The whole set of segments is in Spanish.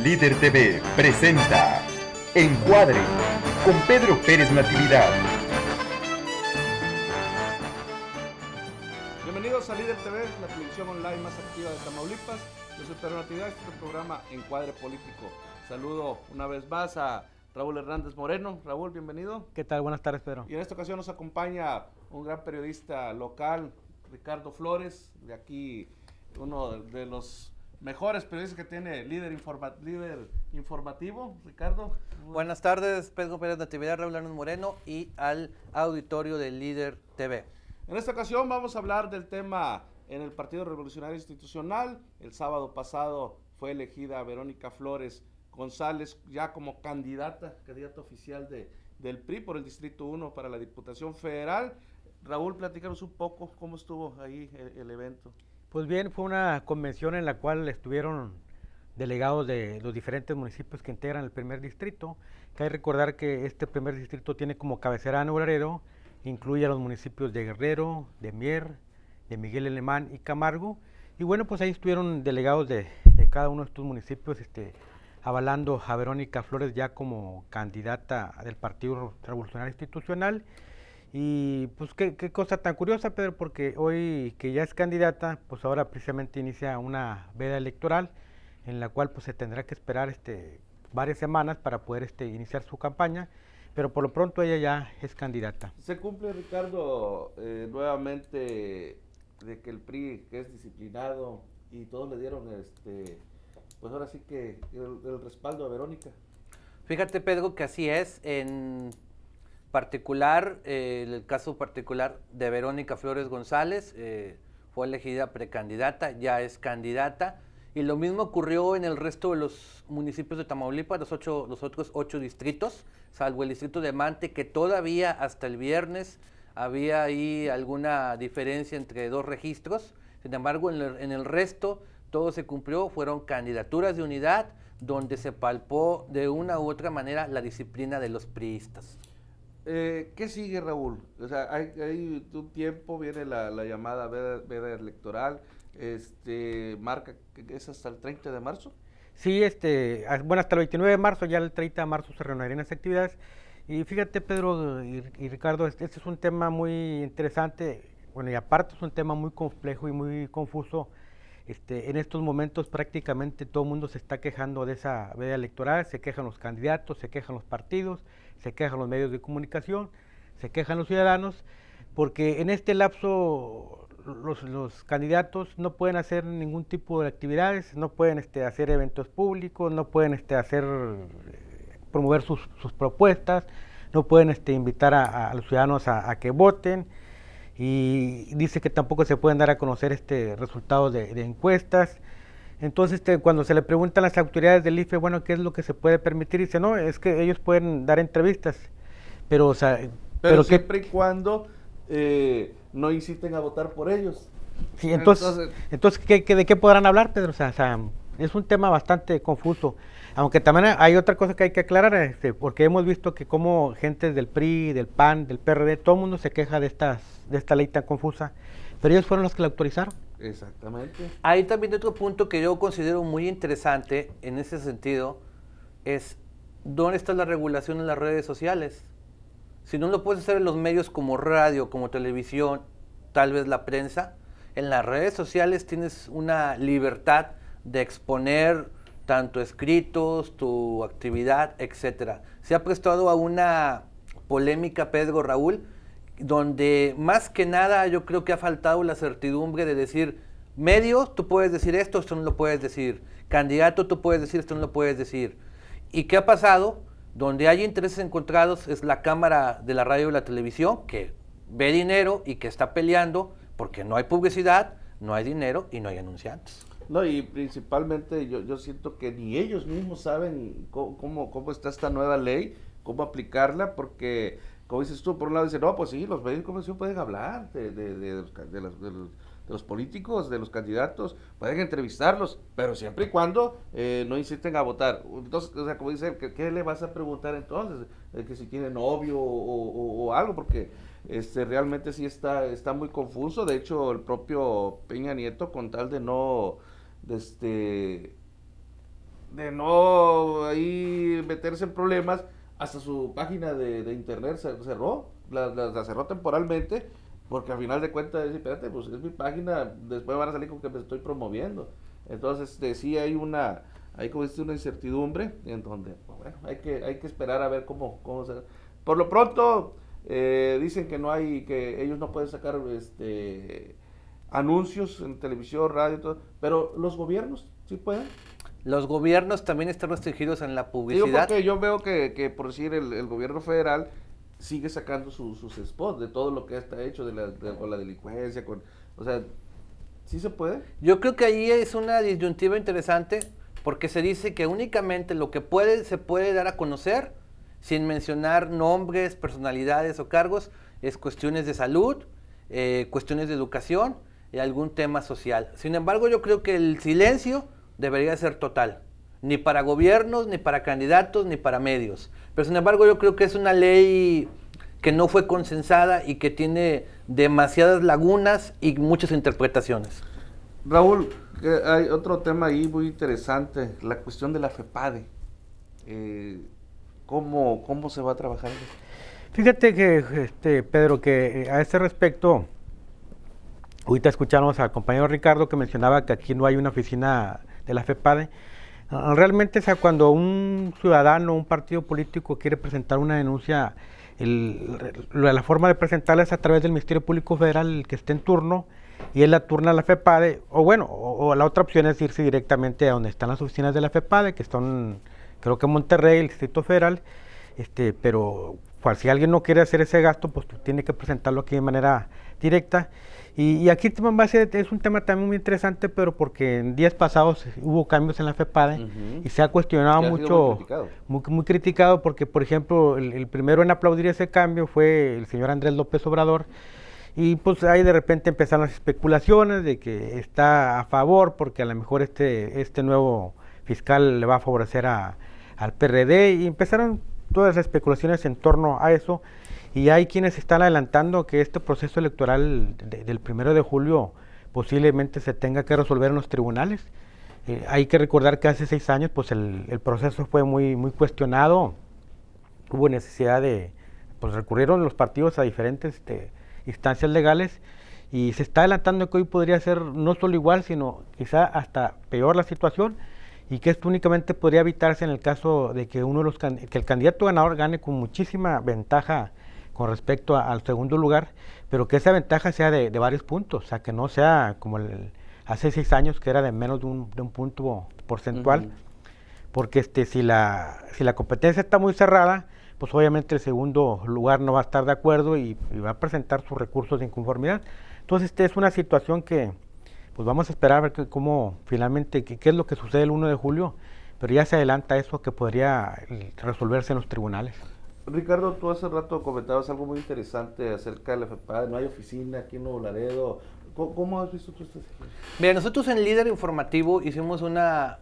Líder TV presenta Encuadre con Pedro Pérez Natividad. Bienvenidos a Líder TV, la televisión online más activa de Tamaulipas. Yo soy Pedro Natividad, este es el programa Encuadre Político. Saludo una vez más a Raúl Hernández Moreno. Raúl, bienvenido. ¿Qué tal? Buenas tardes, Pedro. Y en esta ocasión nos acompaña un gran periodista local, Ricardo Flores, de aquí, uno de los mejores periodistas que tiene Líder Informativo. Ricardo. Buenas tardes, Pedro Pérez Natividad, Raúl Hernández Moreno y al auditorio de Líder TV. En esta ocasión vamos a hablar del tema en el Partido Revolucionario Institucional. El sábado pasado fue elegida Verónica Flores González ya como candidata oficial del PRI por el Distrito 1 para la Diputación Federal. Raúl, platícanos un poco cómo estuvo ahí el evento. Pues bien, fue una convención en la cual estuvieron delegados de los diferentes municipios que integran el primer distrito. Que hay que recordar que este primer distrito tiene como cabecera a Nuevo Laredo, incluye a los municipios de Guerrero, de Mier, de Miguel Alemán y Camargo. Y bueno, pues ahí estuvieron delegados de cada uno de estos municipios avalando a Verónica Flores ya como candidata del Partido Revolucionario Institucional. Y pues qué cosa tan curiosa, Pedro, porque hoy que ya es candidata, pues ahora precisamente inicia una veda electoral en la cual pues se tendrá que esperar varias semanas para poder iniciar su campaña, pero por lo pronto ella ya es candidata. Se cumple, Ricardo, nuevamente de que el PRI, que es disciplinado, y todos le dieron pues ahora sí que el respaldo a Verónica. Fíjate, Pedro, que así es. En particular, el caso particular de Verónica Flores González, fue elegida precandidata, ya es candidata, y lo mismo ocurrió en el resto de los municipios de Tamaulipas, los otros 8 distritos, salvo el distrito de Mante, que todavía hasta el viernes había ahí alguna diferencia entre 2 registros. Sin embargo, en el resto todo se cumplió, fueron candidaturas de unidad donde se palpó de una u otra manera la disciplina de los priistas. ¿Qué sigue, Raúl? O sea, hay un tiempo, viene la llamada veda electoral, marca que es hasta el 30 de marzo. Sí, bueno, hasta el 29 de marzo, ya el 30 de marzo se reanudarían las actividades. Y fíjate, Pedro y Ricardo, este es un tema muy interesante, bueno, y aparte es un tema muy complejo y muy confuso. En estos momentos prácticamente todo el mundo se está quejando de esa veda electoral, se quejan los candidatos, se quejan los partidos, se quejan los medios de comunicación, se quejan los ciudadanos, porque en este lapso los candidatos no pueden hacer ningún tipo de actividades, no pueden hacer eventos públicos, no pueden promover sus propuestas, no pueden invitar a los ciudadanos a que voten, y dice que tampoco se pueden dar a conocer resultados de encuestas. Entonces, cuando se le preguntan a las autoridades del IFE, bueno, ¿qué es lo que se puede permitir? Dice, no, es que ellos pueden dar entrevistas, pero, o sea, pero siempre y cuando no inciten a votar por ellos. Sí, entonces ¿de qué podrán hablar, Pedro? O sea, es un tema bastante confuso. Aunque también hay otra cosa que hay que aclarar, porque hemos visto que como gente del PRI, del PAN, del PRD, todo el mundo se queja de esta ley tan confusa, pero ellos fueron los que la autorizaron. Exactamente. Hay también otro punto que yo considero muy interesante en ese sentido, es ¿dónde está la regulación en las redes sociales? Si no lo puedes hacer en los medios como radio, como televisión, tal vez la prensa, en las redes sociales tienes una libertad de exponer tanto escritos, tu actividad, etcétera. Se ha prestado a una polémica, Pedro, Raúl, donde más que nada yo creo que ha faltado la certidumbre de decir, medio, tú puedes decir esto no lo puedes decir, candidato, tú puedes decir esto no lo puedes decir. ¿Y qué ha pasado? Donde hay intereses encontrados es la Cámara de la Radio y la Televisión, que ve dinero y que está peleando porque no hay publicidad, no hay dinero y no hay anunciantes. No, y principalmente yo siento que ni ellos mismos saben cómo está esta nueva ley, cómo aplicarla, porque, como dices tú, por un lado dicen, no, pues sí, los medios de comunicación pueden hablar de los políticos, de los candidatos, pueden entrevistarlos, pero siempre y cuando no inciten a votar. Entonces, o sea, como dice, ¿qué le vas a preguntar entonces? Que si tiene novio o algo, porque realmente sí está muy confuso. De hecho, el propio Peña Nieto, con tal de no de no ahí meterse en problemas, hasta su página de internet cerró, la cerró temporalmente, porque al final de cuentas, espérate, pues es mi página, después van a salir con que me estoy promoviendo. Entonces, sí hay hay como dice, una incertidumbre, en donde, pues, bueno, hay que esperar a ver cómo se... Por lo pronto, dicen que que ellos no pueden sacar anuncios en televisión, radio, todo, pero los gobiernos sí pueden. Los gobiernos también están restringidos en la Digo, publicidad. porque yo veo que por decir, el gobierno federal sigue sacando sus spots de todo lo que está hecho con la delincuencia, o sea, ¿sí se puede? Yo creo que ahí es una disyuntiva interesante, porque se dice que únicamente lo que se puede dar a conocer, sin mencionar nombres, personalidades o cargos, es cuestiones de salud, cuestiones de educación y algún tema social. Sin embargo, yo creo que el silencio debería ser total, ni para gobiernos, ni para candidatos, ni para medios. Pero sin embargo, yo creo que es una ley que no fue consensada y que tiene demasiadas lagunas y muchas interpretaciones. Raúl, hay otro tema ahí muy interesante, la cuestión de la FEPADE. ¿Cómo se va a trabajar? Fíjate que, Pedro, que a ese respecto, ahorita escuchamos al compañero Ricardo que mencionaba que aquí no hay una oficina de la FEPADE. Realmente, o sea, cuando un ciudadano, un partido político quiere presentar una denuncia, la forma de presentarla es a través del Ministerio Público Federal, el que esté en turno, y él la turna a la FEPADE, o la otra opción es irse directamente a donde están las oficinas de la FEPADE, que están, creo que en Monterrey, el Distrito Federal, pero pues, si alguien no quiere hacer ese gasto, pues tiene que presentarlo aquí de manera directa. Y aquí es un tema también muy interesante, pero porque en días pasados hubo cambios en la FEPADE y se ha cuestionado mucho, muy criticado, porque por ejemplo el primero en aplaudir ese cambio fue el señor Andrés López Obrador, y pues ahí de repente empezaron las especulaciones de que está a favor, porque a lo mejor este nuevo fiscal le va a favorecer al PRD, y empezaron todas las especulaciones en torno a eso. Y hay quienes están adelantando que este proceso electoral del 1 de julio posiblemente se tenga que resolver en los tribunales. Hay que recordar que hace 6 años pues el proceso fue muy cuestionado, hubo necesidad pues recurrieron los partidos a diferentes instancias legales, y se está adelantando que hoy podría ser no solo igual, sino quizá hasta peor la situación, y que esto únicamente podría evitarse en el caso de que que el candidato ganador gane con muchísima ventaja con respecto al segundo lugar, pero que esa ventaja sea de varios puntos, o sea, que no sea como hace 6 años, que era de menos de un punto porcentual, porque si la competencia está muy cerrada, pues obviamente el segundo lugar no va a estar de acuerdo y va a presentar sus recursos de inconformidad. Entonces, es una situación que pues vamos a esperar a ver cómo finalmente, qué es lo que sucede el 1 de julio, pero ya se adelanta eso que podría resolverse en los tribunales. Ricardo, tú hace rato comentabas algo muy interesante acerca de la FEPADE, no hay oficina aquí en Nuevo Laredo. ¿Cómo has visto tú esta situación? Mira, nosotros en Líder Informativo hicimos una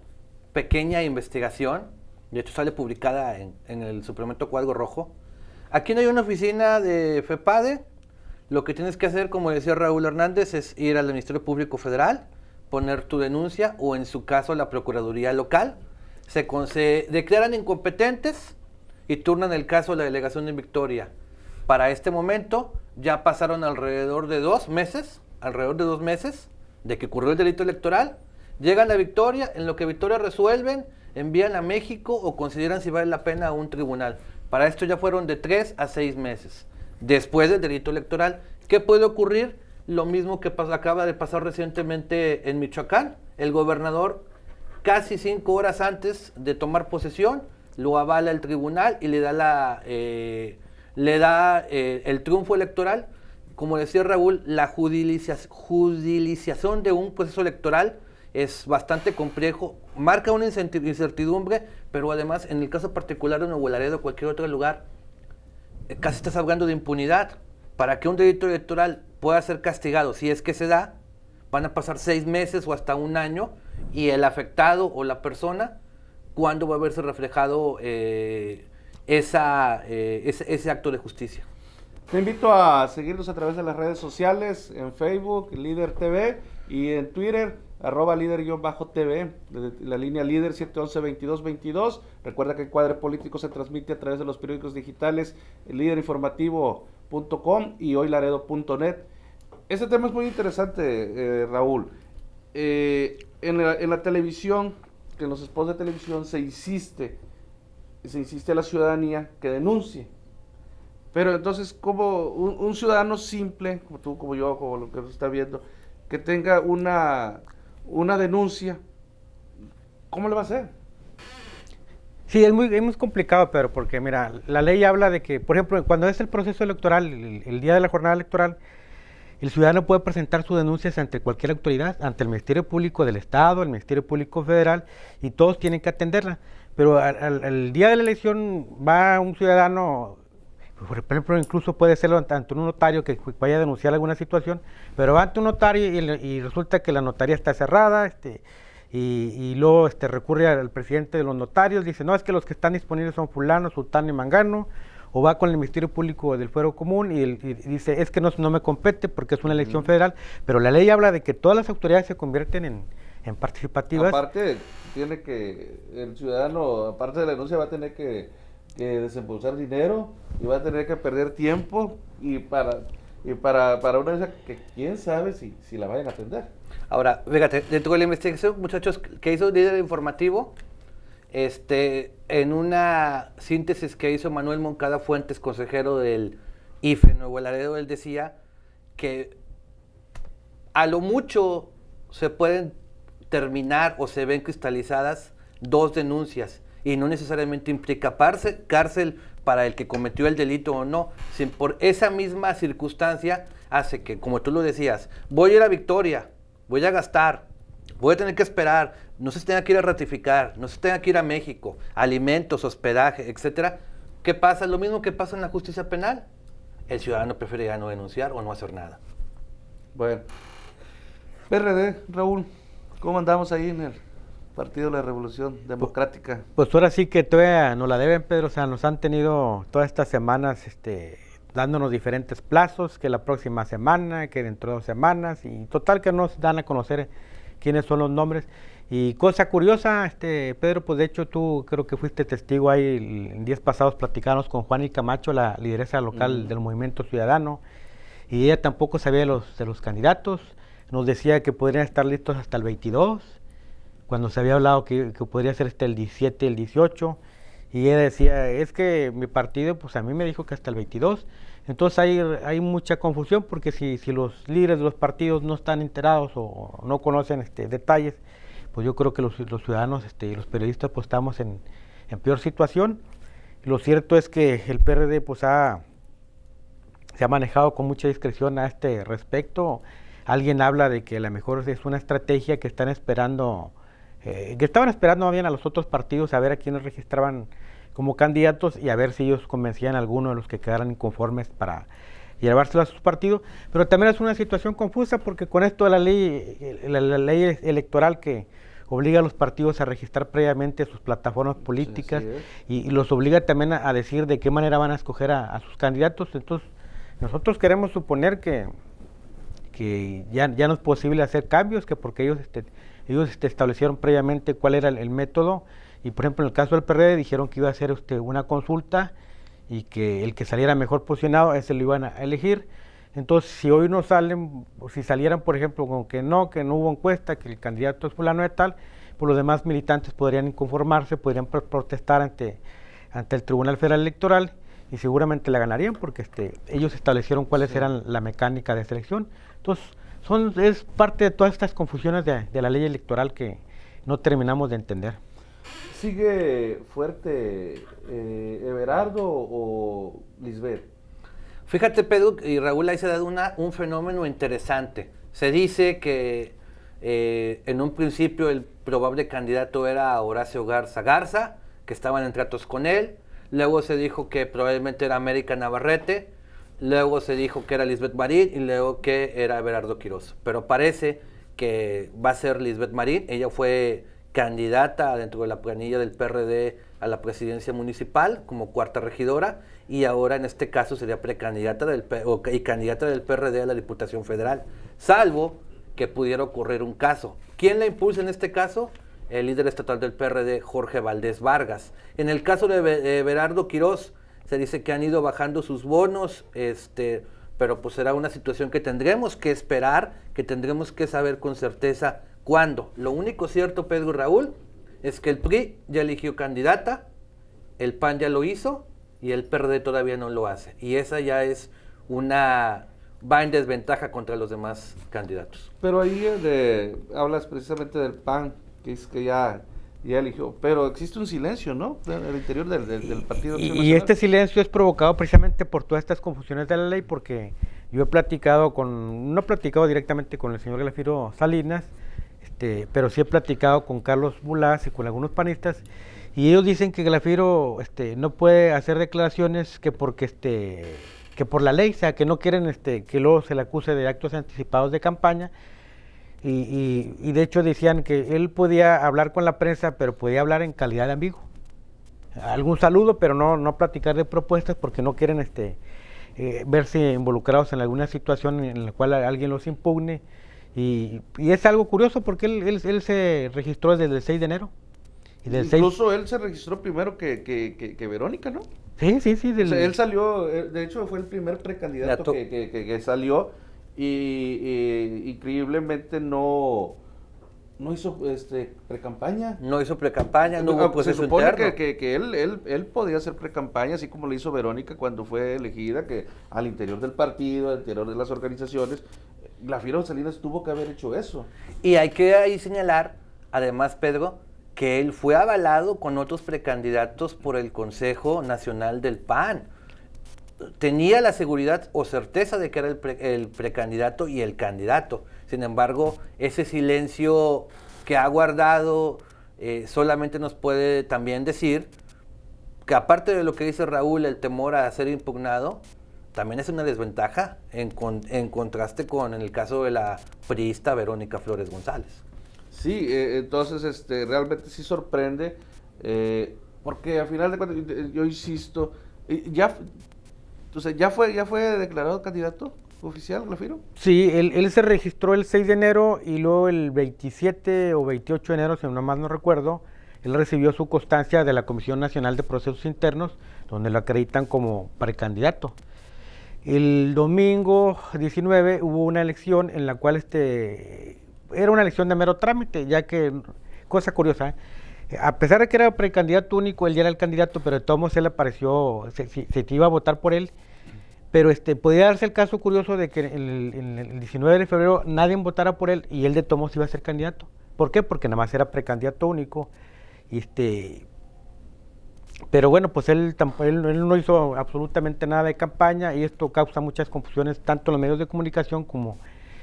pequeña investigación, de hecho sale publicada en el suplemento Cuadro Rojo. Aquí no hay una oficina de FEPADE, lo que tienes que hacer, como decía Raúl Hernández, es ir al Ministerio Público Federal, poner tu denuncia, o en su caso la Procuraduría Local, se declaran incompetentes y turnan el caso a la delegación de Victoria. Para este momento ya pasaron alrededor de 2 meses de que ocurrió el delito electoral, llegan a Victoria, en lo que Victoria resuelven, envían a México o consideran si vale la pena a un tribunal. Para esto ya fueron de 3 a 6 meses. Después del delito electoral, ¿qué puede ocurrir? Lo mismo que acaba de pasar recientemente en Michoacán. El gobernador, casi 5 horas antes de tomar posesión, lo avala el tribunal y le da el triunfo electoral. Como decía Raúl, la judicialización de un proceso electoral es bastante complejo, marca una incertidumbre, pero además en el caso particular de Nuevo Laredo o cualquier otro lugar, casi estás hablando de impunidad. Para que un delito electoral pueda ser castigado, si es que se da, van a pasar 6 meses o hasta 1 año, y el afectado o la persona, ¿cuándo va a verse reflejado ese acto de justicia? Te invito a seguirnos a través de las redes sociales, en Facebook, Líder TV, y en Twitter, @líder_TV, la línea líder 711-2222. Recuerda que el Cuadre Político se transmite a través de los periódicos digitales liderinformativo.com y hoylaredo.net. Este tema es muy interesante, Raúl. En la televisión, en los spots de televisión se insiste a la ciudadanía que denuncie. Pero entonces, como un ciudadano simple, como tú, como yo, como lo que nos está viendo, que tenga una denuncia, ¿cómo le va a hacer? Sí, es muy complicado, Pedro, porque mira, la ley habla de que, por ejemplo, cuando es el proceso electoral, el día de la jornada electoral, el ciudadano puede presentar sus denuncias ante cualquier autoridad, ante el Ministerio Público del Estado, el Ministerio Público Federal, y todos tienen que atenderla. Pero al día de la elección va un ciudadano, por ejemplo, incluso puede serlo ante un notario que vaya a denunciar alguna situación, pero va ante un notario y resulta que la notaría está cerrada, y luego recurre al presidente de los notarios, dice, no, es que los que están disponibles son fulano, sultano y mangano, o va con el Ministerio Público del Fuero Común y dice, es que no me compete porque es una elección federal, pero la ley habla de que todas las autoridades se convierten en participativas. Aparte, el ciudadano, aparte de la denuncia, va a tener que desembolsar dinero y va a tener que perder tiempo y para una denuncia que quién sabe si la vayan a atender. Ahora, fíjate, dentro de la investigación, muchachos, que hizo Líder Informativo, en una síntesis que hizo Manuel Moncada Fuentes, consejero del IFE Nuevo Laredo, él decía que a lo mucho se pueden terminar o se ven cristalizadas 2 denuncias y no necesariamente implica cárcel para el que cometió el delito o no, por esa misma circunstancia hace que, como tú lo decías, voy a ir a Victoria, voy a gastar, voy a tener que esperar, no se tenga que ir a ratificar, no se tenga que ir a México, alimentos, hospedaje, etcétera. ¿Qué pasa? Lo mismo que pasa en la justicia penal. El ciudadano prefiere ya no denunciar o no hacer nada. Bueno, PRD, Raúl, ¿cómo andamos ahí en el Partido de la Revolución Democrática? Pues ahora sí que todavía nos la deben, Pedro, o sea, nos han tenido todas estas semanas dándonos diferentes plazos, que la próxima semana, que dentro de 2 semanas, y total que nos dan a conocer quiénes son los nombres. Y cosa curiosa, Pedro, pues de hecho tú creo que fuiste testigo ahí en días pasados, platicamos con Juani Camacho, la lideresa local del Movimiento Ciudadano, y ella tampoco sabía de los candidatos, nos decía que podrían estar listos hasta el 22, cuando se había hablado que podría ser el 17, el 18, y ella decía, es que mi partido, pues a mí me dijo que hasta el 22, entonces hay mucha confusión, porque si los líderes de los partidos no están enterados o no conocen detalles, pues yo creo que los ciudadanos y los periodistas pues estamos en peor situación. Lo cierto es que el PRD pues se ha manejado con mucha discreción a este respecto. Alguien habla de que a lo mejor es una estrategia que estaban esperando más bien a los otros partidos a ver a quiénes registraban como candidatos y a ver si ellos convencían a alguno de los que quedaran inconformes para llevárselo a sus partidos, pero también es una situación confusa porque con esto de la ley electoral que obliga a los partidos a registrar previamente sus plataformas políticas y los obliga también a decir de qué manera van a escoger a sus candidatos, entonces nosotros queremos suponer que ya no es posible hacer cambios, que porque ellos establecieron previamente cuál era el método, y por ejemplo en el caso del PRD dijeron que iba a hacer una consulta y que el que saliera mejor posicionado ese lo iban a elegir. Entonces si hoy no salen, o si salieran por ejemplo con que no hubo encuesta, que el candidato es fulano de tal, pues los demás militantes podrían inconformarse, podrían protestar ante el Tribunal Federal Electoral y seguramente la ganarían porque ellos establecieron cuáles eran la mecánica de selección. Entonces es parte de todas estas confusiones de la ley electoral que no terminamos de entender. ¿Sigue fuerte Everardo o Lisbeth? Fíjate, Pedro y Raúl, ahí se ha dado un fenómeno interesante. Se dice que en un principio el probable candidato era Horacio Garza, que estaban en tratos con él. Luego se dijo que probablemente era América Navarrete. Luego se dijo que era Lisbeth Marín y luego que era Everardo Quiroz. Pero parece que va a ser Lisbeth Marín. Ella fue candidata dentro de la planilla del PRD a la presidencia municipal como 4ª regidora y ahora en este caso sería precandidata y candidata del PRD a la Diputación Federal. Salvo que pudiera ocurrir un caso. ¿Quién la impulsa en este caso? El líder estatal del PRD, Jorge Valdés Vargas. En el caso de Berardo Quirós, se dice que han ido bajando sus bonos, pero pues será una situación que tendremos que esperar, que tendremos que saber con certeza cuándo. Lo único cierto, Pedro y Raúl, es que el PRI ya eligió candidata, el PAN ya lo hizo y el PRD todavía no lo hace. Y esa ya es va en desventaja contra los demás candidatos. Pero ahí hablas precisamente del PAN, que es que ya eligió, pero existe un silencio, ¿no? En el interior del Partido Acción Y Nacional. este silencio es provocado precisamente por todas estas confusiones de la ley, porque yo he platicado no he platicado directamente con el señor Glafiro Salinas, pero sí he platicado con Carlos Bulás y con algunos panistas, y ellos dicen que Glafiro no puede hacer declaraciones que porque que por la ley, o sea, que no quieren que luego se le acuse de actos anticipados de campaña. Y de hecho decían que él podía hablar con la prensa, pero podía hablar en calidad de amigo. Algún saludo, pero no platicar de propuestas porque no quieren verse involucrados en alguna situación en la cual alguien los impugne. Y es algo curioso porque él se registró desde el 6 de enero. Y Incluso él se registró primero que Verónica, ¿no? Sí. O sea, él salió, de hecho fue el primer precandidato que salió. Y increíblemente no hizo pre-campaña. No hizo pre-campaña, no hubo proceso se supone interno. que él podía hacer pre-campaña, así como lo hizo Verónica cuando fue elegida, que al interior del partido, al interior de las organizaciones, Glafiro Salinas tuvo que haber hecho eso. Y hay que ahí señalar, además, Pedro, que él fue avalado con otros precandidatos por el Consejo Nacional del PAN. Tenía la seguridad o certeza de que era el precandidato y el candidato. Sin embargo, ese silencio que ha guardado solamente nos puede también decir que, aparte de lo que dice Raúl, el temor a ser impugnado, también es una desventaja en contraste con en el caso de la priista Verónica Flores González. Sí, entonces realmente sí sorprende, porque al final de cuentas, yo insisto, ¿ya fue declarado candidato oficial, Glafiro? Sí, él se registró el 6 de enero y luego el 27 o 28 de enero, si no más no recuerdo, él recibió su constancia de la Comisión Nacional de Procesos Internos, donde lo acreditan como precandidato. El domingo 19 hubo una elección en la cual era una elección de mero trámite, ya que, cosa curiosa, a pesar de que era precandidato único, él ya era el candidato, pero de todos modos él apareció, se iba a votar por él, pero podía darse el caso curioso de que en el 19 de febrero nadie votara por él y él de todos modos iba a ser candidato. ¿Por qué? Porque nada más era precandidato único. Pero bueno, pues él no hizo absolutamente nada de campaña y esto causa muchas confusiones tanto en los medios de comunicación como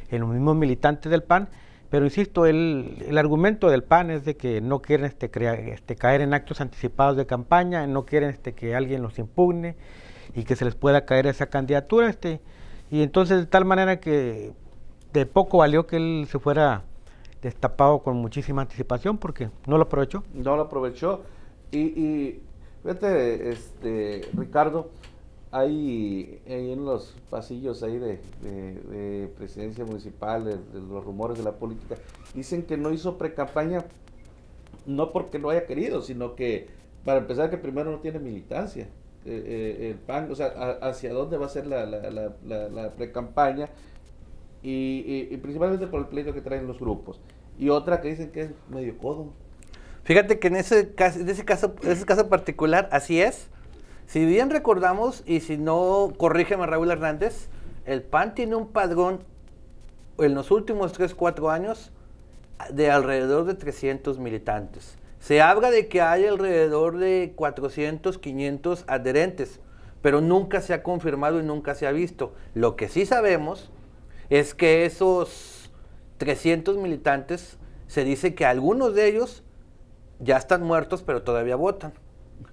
en los mismos militantes del PAN. Pero insisto, el argumento del PAN es de que no quieren caer en actos anticipados de campaña, no quieren que alguien los impugne y que se les pueda caer esa candidatura. Y entonces de tal manera que de poco valió que él se fuera destapado con muchísima anticipación porque no lo aprovechó. No lo aprovechó. Y fíjate, Ricardo, hay en los pasillos ahí de presidencia municipal, de los rumores de la política, dicen que no hizo pre-campaña no porque no haya querido, sino que, para empezar, que primero no tiene militancia. El PAN, o sea, hacia dónde va a ser la pre-campaña y principalmente por el pleito que traen los grupos. Y otra que dicen que es medio codo. Fíjate que en ese caso particular, así es. Si bien recordamos, y si no, corrígeme Raúl Hernández, el PAN tiene un padrón en los últimos 3-4 años de alrededor de 300 militantes. Se habla de que hay alrededor de 400, 500 adherentes, pero nunca se ha confirmado y nunca se ha visto. Lo que sí sabemos es que esos 300 militantes, se dice que algunos de ellos ya están muertos, pero todavía votan,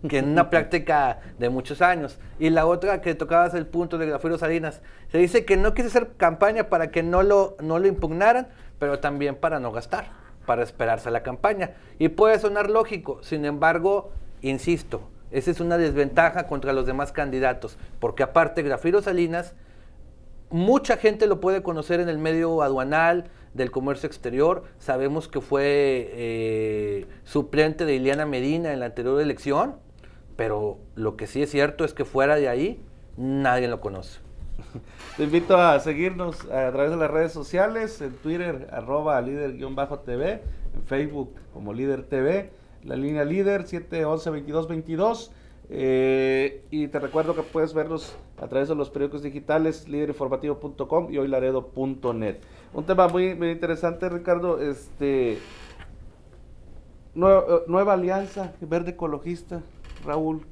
que en una práctica de muchos años. Y la otra que tocabas el punto de Glafiro Salinas, se dice que no quiso hacer campaña para que no lo impugnaran, pero también para no gastar, para esperarse a la campaña. Y puede sonar lógico, sin embargo, insisto, esa es una desventaja contra los demás candidatos, porque aparte Glafiro Salinas mucha gente lo puede conocer en el medio aduanal, del comercio exterior. Sabemos que fue suplente de Ileana Medina en la anterior elección, pero lo que sí es cierto es que fuera de ahí, nadie lo conoce. Te invito a seguirnos a través de las redes sociales, en Twitter, @líder_TV, en Facebook como Líder TV, la línea Líder 711-2222. Y te recuerdo que puedes vernos a través de los periódicos digitales liderinformativo.com y hoylaredo.net. Un tema muy, muy interesante, Ricardo, nueva alianza verde ecologista, Raúl,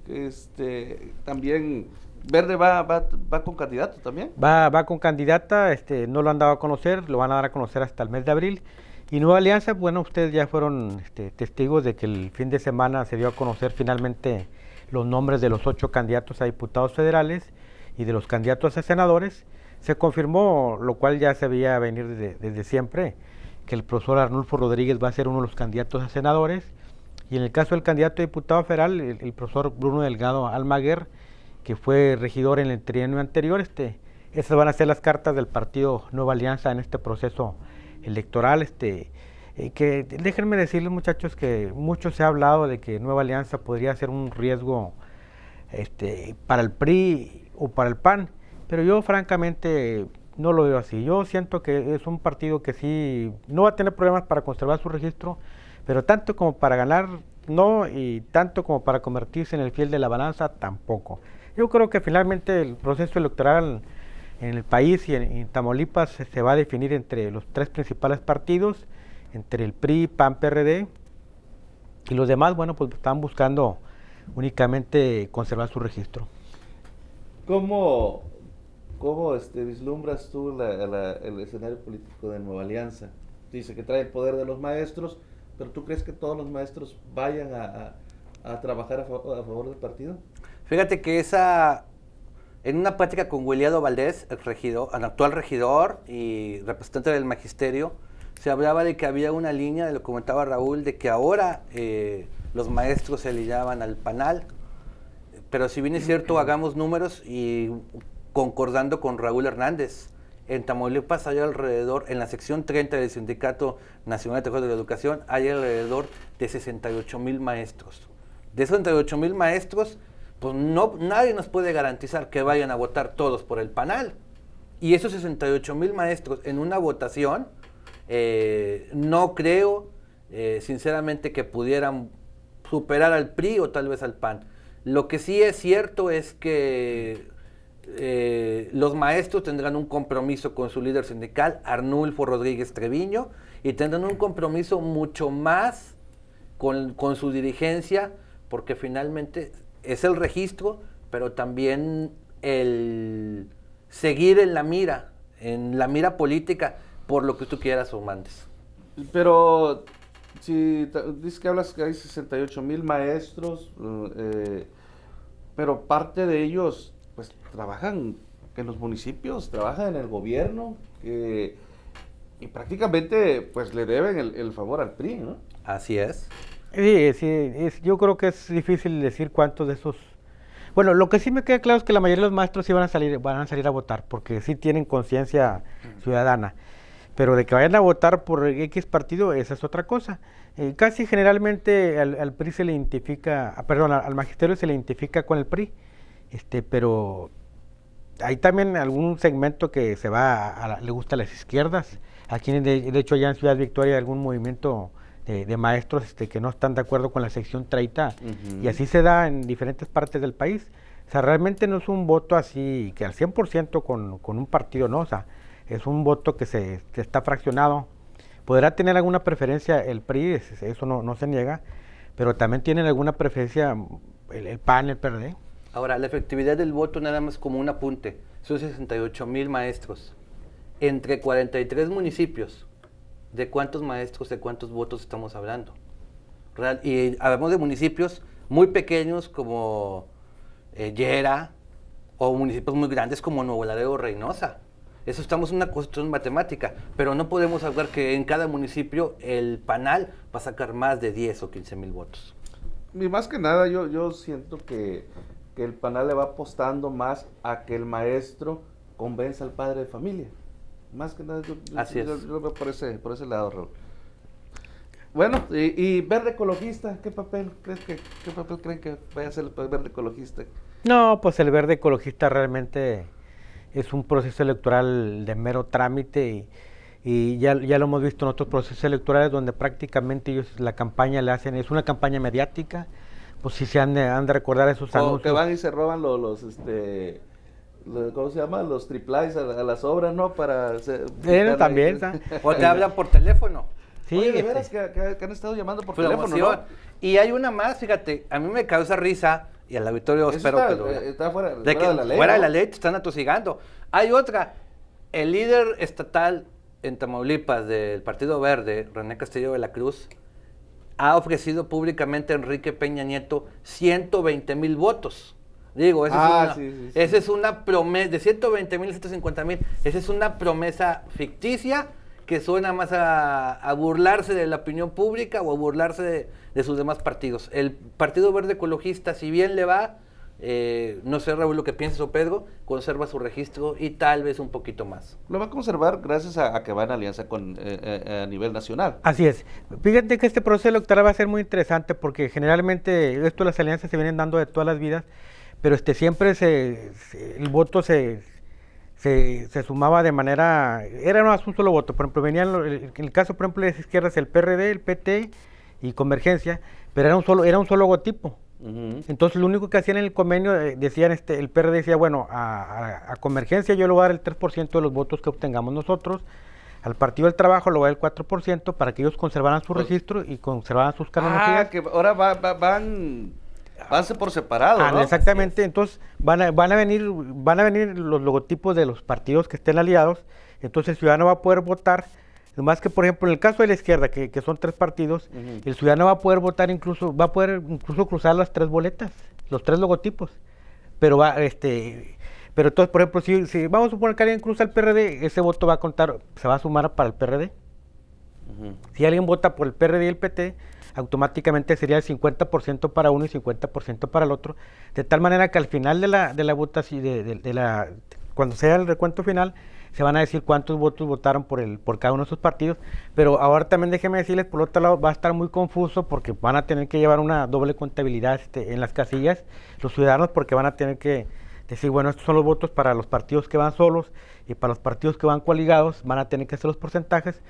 también Verde va con candidato también. Va con candidata, no lo han dado a conocer, lo van a dar a conocer hasta el mes de abril. Y Nueva Alianza, bueno, ustedes ya fueron testigos de que el fin de semana se dio a conocer finalmente los nombres de los 8 candidatos a diputados federales y de los candidatos a senadores. Se confirmó, lo cual ya se veía venir desde siempre, que el profesor Arnulfo Rodríguez va a ser uno de los candidatos a senadores. Y en el caso del candidato a diputado federal, el profesor Bruno Delgado Almaguer, que fue regidor en el trienio anterior, esas van a ser las cartas del partido Nueva Alianza en este proceso electoral. Que déjenme decirles, muchachos, que mucho se ha hablado de que Nueva Alianza podría ser un riesgo para el PRI o para el PAN, pero yo francamente no lo veo así. Yo siento que es un partido que sí no va a tener problemas para conservar su registro, pero tanto como para ganar, no, y tanto como para convertirse en el fiel de la balanza, tampoco. Yo creo que finalmente el proceso electoral en el país y en Tamaulipas se va a definir entre los 3 principales partidos, entre el PRI, PAN, PRD, y los demás, bueno, pues están buscando únicamente conservar su registro. ¿Cómo vislumbras tú el escenario político de Nueva Alianza? Dice que trae el poder de los maestros, pero ¿tú crees que todos los maestros vayan a trabajar a favor del partido? Fíjate que en una plática con Williado Valdés, el actual regidor y representante del magisterio, se hablaba de que había una línea, lo comentaba Raúl, de que ahora los maestros se alineaban al PANAL, pero si bien es cierto, hagamos números y concordando con Raúl Hernández, en Tamaulipas hay alrededor, en la sección 30 del Sindicato Nacional de Trabajadores de la Educación, hay alrededor de 68,000 maestros. De esos 68,000 maestros, pues nadie nos puede garantizar que vayan a votar todos por el PANAL. Y esos 68,000 maestros en una votación, no creo, sinceramente, que pudieran superar al PRI o tal vez al PAN. Lo que sí es cierto es que los maestros tendrán un compromiso con su líder sindical, Arnulfo Rodríguez Treviño, y tendrán un compromiso mucho más con su dirigencia, porque finalmente es el registro, pero también el seguir en la mira política, por lo que tú quieras o mandes. Pero si dices que hablas que hay 68,000 maestros, pero parte de ellos pues trabajan en los municipios, trabajan en el gobierno, y prácticamente pues le deben el favor al PRI, ¿no? Así es. Sí, yo creo que es difícil decir cuántos de esos. Bueno, lo que sí me queda claro es que la mayoría de los maestros sí van a salir a votar, porque sí tienen conciencia ciudadana. Pero de que vayan a votar por X partido, esa es otra cosa. Casi generalmente al PRI se le identifica, al magisterio se le identifica con el PRI, pero hay también algún segmento que se va le gusta a las izquierdas. Aquí, de hecho, allá en Ciudad Victoria hay algún movimiento de maestros que no están de acuerdo con la sección 30, y así se da en diferentes partes del país. O sea, realmente no es un voto así que al 100% con un partido, no, o sea, es un voto que está fraccionado. Podrá tener alguna preferencia el PRI, eso no se niega, pero también tienen alguna preferencia el PAN, el PRD. Ahora, la efectividad del voto, nada más como un apunte, son 68,000 maestros entre 43 municipios. ¿De cuántos maestros, de cuántos votos estamos hablando? Y hablamos de municipios muy pequeños como Yera, o municipios muy grandes como Nuevo Laredo o Reynosa. Eso estamos en una cuestión matemática, pero no podemos hablar que en cada municipio el PANAL va a sacar más de 10 o 15,000 votos. Y más que nada yo siento que el PANAL le va apostando más a que el maestro convenza al padre de familia. Más que nada, Así es. yo lo veo por ese lado, Raúl. Bueno, y Verde Ecologista, ¿qué papel creen que vaya a ser el Verde Ecologista? No, pues el Verde Ecologista realmente es un proceso electoral de mero trámite y ya lo hemos visto en otros procesos electorales donde prácticamente ellos la campaña le hacen, es una campaña mediática, pues si se han de recordar esos anuncios. Que van y se roban ¿cómo se llama? Los triplies a las obras, ¿no? Para también, O te hablan por teléfono. Sí, Oye, de veras que han estado llamando por teléfono, Promoción. ¿no? Y hay una más, fíjate, a mí me causa risa, y al auditorio Eso espero que lo está fuera de de la ley. fuera de ¿no? la ley te están atosigando. Hay otra, el líder estatal en Tamaulipas del Partido Verde, René Castillo de la Cruz, ha ofrecido públicamente a Enrique Peña Nieto 120,000 votos. Digo, esa es una promesa, de 120,000 a 150,000, esa es una promesa ficticia que suena más a burlarse de la opinión pública o a burlarse de sus demás partidos. El Partido Verde Ecologista, si bien le va, no sé, Raúl, lo que piensas o Pedro, conserva su registro y tal vez un poquito más. Lo va a conservar gracias a que va en alianza a nivel nacional. Así es. Fíjate que este proceso electoral va a ser muy interesante porque generalmente esto las alianzas se vienen dando de todas las vidas, pero siempre el voto se sumaba de manera, era más un solo voto, por ejemplo, en el caso, por ejemplo, de las izquierdas, el PRD, el PT y Convergencia, pero era un solo logotipo. Entonces, lo único que hacían en el convenio, decían, el PRD decía, bueno, a Convergencia yo le voy a dar el 3% de los votos que obtengamos nosotros, al Partido del Trabajo le voy a dar el 4% para que ellos conservaran su registro y conservaran sus canonjías. Que ahora van por separado, ¿no? Exactamente, entonces van a venir los logotipos de los partidos que estén aliados, entonces el ciudadano va a poder votar, más que por ejemplo en el caso de la izquierda, que son 3 partidos, el ciudadano va a poder votar va a poder incluso cruzar las 3 boletas, los 3 logotipos, pero pero entonces por ejemplo si vamos a suponer que alguien cruza el PRD, ese voto va a contar, se va a sumar para el PRD. Si alguien vota por el PRD y el PT, automáticamente sería el 50% para uno y 50% para el otro, de tal manera que al final de la votación, cuando sea el recuento final, se van a decir cuántos votos votaron por cada uno de esos partidos, pero ahora también déjeme decirles, por otro lado, va a estar muy confuso porque van a tener que llevar una doble contabilidad en las casillas, los ciudadanos, porque van a tener que decir, bueno, estos son los votos para los partidos que van solos y para los partidos que van coaligados, van a tener que hacer los porcentajes.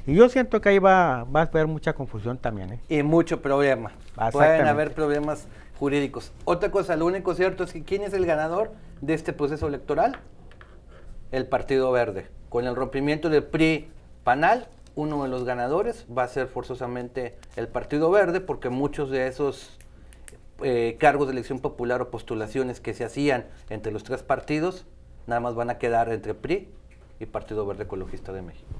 Y yo siento que ahí va a haber mucha confusión también. Y mucho problema. Pueden haber problemas jurídicos. Otra cosa, lo único cierto es que ¿quién es el ganador de este proceso electoral? El Partido Verde. Con el rompimiento del PRI-PANAL, uno de los ganadores va a ser forzosamente el Partido Verde, porque muchos de esos cargos de elección popular o postulaciones que se hacían entre los 3 partidos, nada más van a quedar entre PRI y Partido Verde Ecologista de México.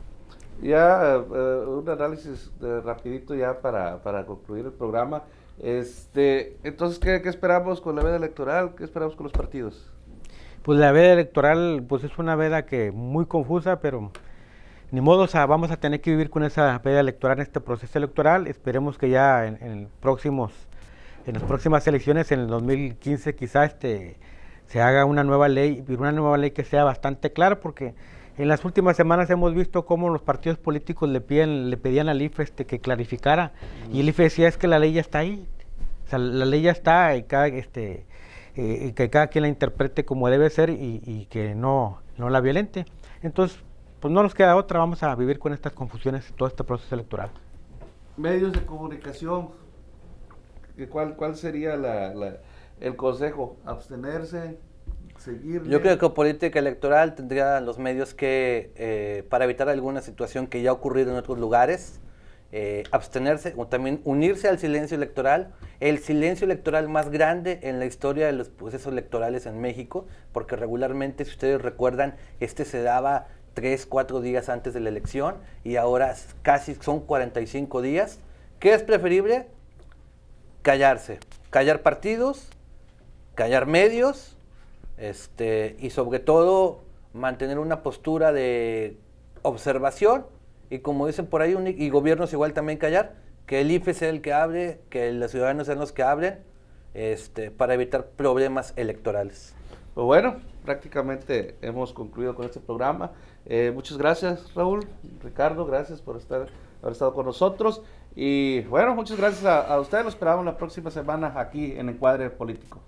Ya un análisis rapidito ya para concluir el programa. Entonces, ¿qué esperamos con la veda electoral? ¿Qué esperamos con los partidos? Pues la veda electoral pues es una veda que muy confusa, pero ni modo, o sea, vamos a tener que vivir con esa veda electoral en este proceso electoral. Esperemos que ya en las próximas elecciones, en el 2015 quizás se haga una nueva ley que sea bastante clara, porque en las últimas semanas hemos visto cómo los partidos políticos le pedían al IFE que clarificara, y el IFE decía, es que la ley ya está ahí, o sea, la ley ya está, y que cada quien la interprete como debe ser y que no la violente. Entonces, pues no nos queda otra, vamos a vivir con estas confusiones todo este proceso electoral. Medios de comunicación, ¿cuál sería el consejo? ¿Abstenerse? ¿Seguirle? Yo creo que política electoral tendría los medios que, para evitar alguna situación que ya ha ocurrido en otros lugares, abstenerse o también unirse al silencio electoral, el silencio electoral más grande en la historia de los procesos electorales en México, porque regularmente, si ustedes recuerdan, se daba 3-4 días antes de la elección y ahora casi son 45 días. ¿Qué es preferible? Callarse, callar partidos, callar medios, y sobre todo mantener una postura de observación y, como dicen por ahí, y gobiernos igual también callar, que el IFE sea el que hable, que los ciudadanos sean los que hablen, para evitar problemas electorales. Pues bueno, prácticamente hemos concluido con este programa. Muchas gracias, Raúl, Ricardo, gracias por haber estado con nosotros. Y bueno, muchas gracias a ustedes. Los esperamos la próxima semana aquí en Encuadre Político.